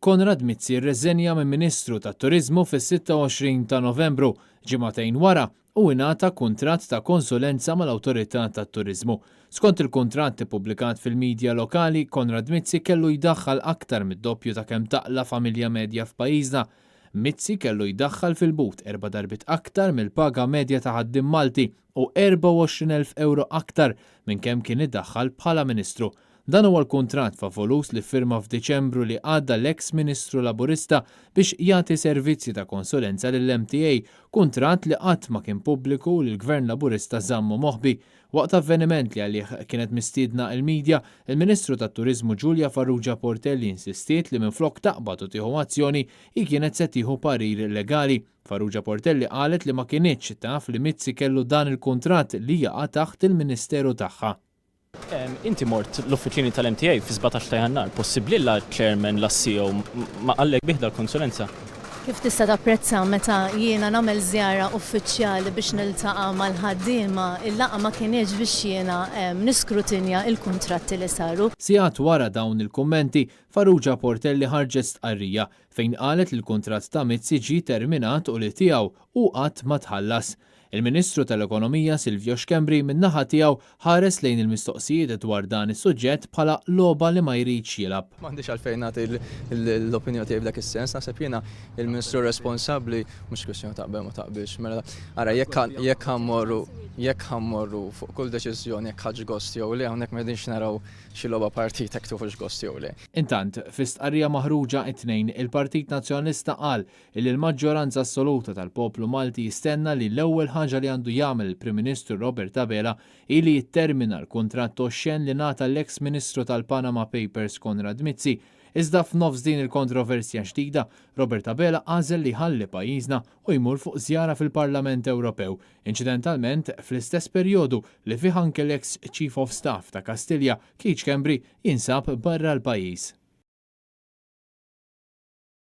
Konrad Mizzi rreżenja minn Ministru tat-Turiżmu fis-26 ta' Novembru, ġimagħtejn wara, u ingħata kuntratt ta' konsulenza mal-Awtorità tat-Turiżmu. Skont il-kuntratt ippubblikat fil-midja lokali, Konrad Mizzi kellu jdaħħal aktar mid-doppju ta' kemm taqla familja medja f'pajjiżna. Mizzi kellu jdaħħal fil-but 4 darbit aktar mill-paga medja ta' ħaddiem Malti u 24,000 euro aktar minn kemm kien iddaħħal bħala Ministru. Dan huwa l-kuntratt favolus li firma f'Diċembru li għadda l-eks Ministru Laburista biex jagħti servizzi ta' konsulenza lill-MTA, kuntratt li qatt ma kien pubbliku li l-Gvern Laburista żammu moħħbi. Waqt avveniment li għalih kienet mistiedna il-medja, il-Ministru tat-Turiżmu Giulia Farrugia Portelli insistiet li minflok taqbad u tieħu azzjoni hi kienet se tieħu parir legali. Farrugia Portelli qalet li ma kienitx taf li Mizzi kellu dan il-kuntratt li jaqa' taħt il-Ministeru tagħha. Inti mort l-uffiċjini tal-MTA fi 17 ta' Jannar, possibbli la chairman la CEO ma qallek bih dal-konsulenza? Kif tista' tapprezza meta jiena nagħmel żjara uffiċjali biex niltaqa' mal-ħaddiema, il-laqgħa ma kienx biex jiena niskrutinja l-kuntratti li saru. Sigħat wara dawn il-kummenti, Farrugia Portelli ħarġet stqarrija fejn qalet li l-kuntratt ta' Mizzi ġie terminat u li tiegħu u qatt ma tħallas. Il-Ministru tal-Ekonomija Silvio Xkembri min-naħa tiegħu ħares lejn il-mistoqsijiet dwar dan is-suġġett bħala logħba li ma jridx jilgħab. M'għandix għalfejn nagħti l-opinjoni tiegħi f'dak is-sens, naħseb jiena il-Ministru responsabbli mhux kwestjoni taqbel ma taqbilx. Mela ara jekk ħammorru fuq kull deċiżjoni jekk ħaġ gost jew le hawnhekk m'għedinx naraw xi logħba partit hekk tufux gost jew le. Intant, fi stqarrija maħruġa t-tnejn il-Partit Nazzjonalista qal li l-maġġoranza assoluta tal-poplu Malti jistenna li l-ewwel ħaġa li għandu jagħmel il-Prim Ministru Robert Abela ili jittermina l-kuntratt oxxen li ngħata l-eks Ministru tal-Panama Papers Konrad Mizzi. Iżda f'nofs din il-kontroversja ġdida, Robert Abela għażel li ħalli pajjiżna u jmur fuq żjara fil-Parlament Ewropew, inċidentalment fl-istess perjodu li fih anke l-eks Chief of Staff ta' Kastilja, Keith Schembri, jinsab barra l-pajjiż.